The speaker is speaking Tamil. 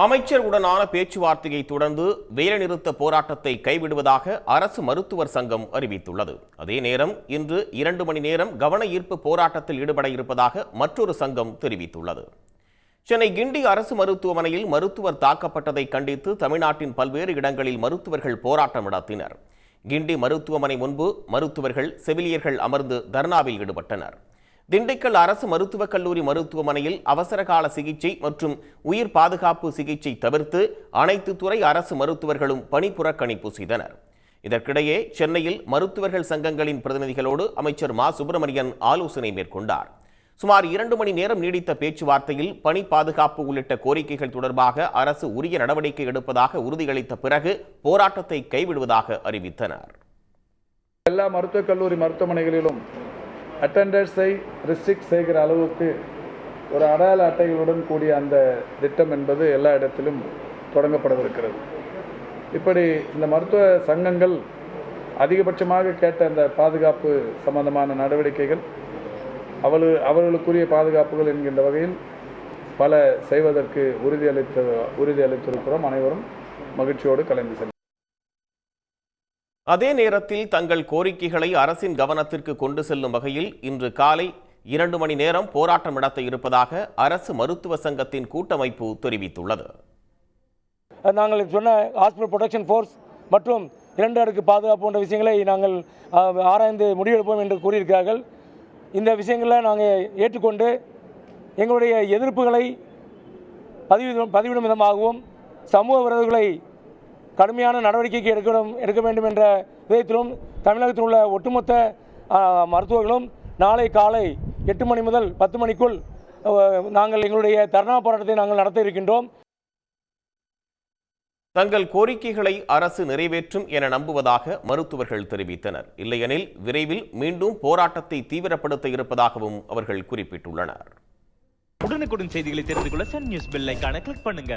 அமைச்சருடனான பேச்சுவார்த்தையை தொடர்ந்து வேலைநிறுத்த போராட்டத்தை கைவிடுவதாக அரசு மருத்துவர் சங்கம் அறிவித்துள்ளது. அதே நேரம் இன்று 2 மணி நேரம் கவன ஈர்ப்பு போராட்டத்தில் ஈடுபட இருப்பதாக மற்றொரு சங்கம் தெரிவித்துள்ளது. சென்னை கிண்டி அரசு மருத்துவமனையில் மருத்துவர் தாக்கப்பட்டதை கண்டித்து தமிழ்நாட்டின் பல்வேறு இடங்களில் மருத்துவர்கள் போராட்டம் நடத்தினர். கிண்டி மருத்துவமனை முன்பு மருத்துவர்கள் செவிலியர்கள் அமர்ந்து தர்ணாவில் ஈடுபட்டனர். திண்டுக்கல் அரசு மருத்துவக் கல்லூரி மருத்துவமனையில் அவசரகால சிகிச்சை மற்றும் உயிர் பாதுகாப்பு சிகிச்சை தவிர்த்து அனைத்து துறை அரசு மருத்துவர்களும் பணி புறக்கணிப்பு செய்தனர். இதற்கிடையே சென்னையில் மருத்துவர்கள் சங்கங்களின் பிரதிநிதிகளோடு அமைச்சர் மா சுப்பிரமணியன் ஆலோசனை மேற்கொண்டார். சுமார் 2 மணி நேரம் நீடித்த பேச்சுவார்த்தையில் பணி பாதுகாப்பு உள்ளிட்ட கோரிக்கைகள் தொடர்பாக அரசு உரிய நடவடிக்கை எடுப்பதாக உறுதியளித்த பிறகு போராட்டத்தை கைவிடுவதாக அறிவித்தனர். எல்லா மருத்துவக் கல்லூரி மருத்துவமனைகளிலும் அட்டெண்டர்ஸை ரெஸ்ட்ரிக்ட் செய்கிற அளவுக்கு ஒரு அடையாள அட்டைகளுடன் கூடிய அந்த திட்டம் என்பது எல்லா இடத்திலும் தொடங்கப்படவிருக்கிறது. இப்படி இந்த மருத்துவ சங்கங்கள் அதிகபட்சமாக கேட்ட அந்த பாதுகாப்பு சம்பந்தமான நடவடிக்கைகள் அவர்களுக்குரிய பாதுகாப்புகள் என்கின்ற வகையில் பல செய்வதற்கு உறுதியளித்திருக்கிறோம். அனைவரும் மகிழ்ச்சியோடு கலந்து செல்கிறோம். அதே நேரத்தில் தங்கள் கோரிக்கைகளை அரசின் கவனத்திற்கு கொண்டு செல்லும் வகையில் இன்று காலை 2 மணி நேரம் போராட்டம் நடத்த இருப்பதாக அரசு மருத்துவ சங்கத்தின் கூட்டமைப்பு தெரிவித்துள்ளது. நாங்கள் சொன்ன ஹாஸ்பிட்டல் ப்ரொடெக்ஷன் ஃபோர்ஸ் மற்றும் 2 அடுக்கு பாதுகாப்பு போன்ற விஷயங்களை நாங்கள் ஆராய்ந்து முடிவெடுப்போம் என்று கூறியிருக்கிறார்கள். இந்த விஷயங்களை நாங்கள் ஏற்றுக்கொண்டு எங்களுடைய எதிர்ப்புகளை பதிவிடும் விதமாகவும் சமூக விரோதிகளை கடுமையான நடவடிக்கைக்கு எடுக்க வேண்டும் என்ற விதத்திலும் தமிழகத்தில் உள்ள ஒட்டுமொத்த மருத்துவர்களும் நாளை காலை 8 மணி முதல் 10 மணிக்குள் நாங்கள் எங்களுடைய தர்ணா போராட்டத்தை நாங்கள் நடத்த இருக்கின்றோம். தங்கள் கோரிக்கைகளை அரசு நிறைவேற்றும் என நம்புவதாக மருத்துவர்கள் தெரிவித்தனர். இல்லையெனில் விரைவில் மீண்டும் போராட்டத்தை தீவிரப்படுத்த இருப்பதாகவும் அவர்கள் குறிப்பிட்டுள்ளனர். உடனுக்குடன் செய்திகளை தெரிந்து கொள்ள சன் நியூஸ் பெல் ஐகானை கிளிக் பண்ணுங்க.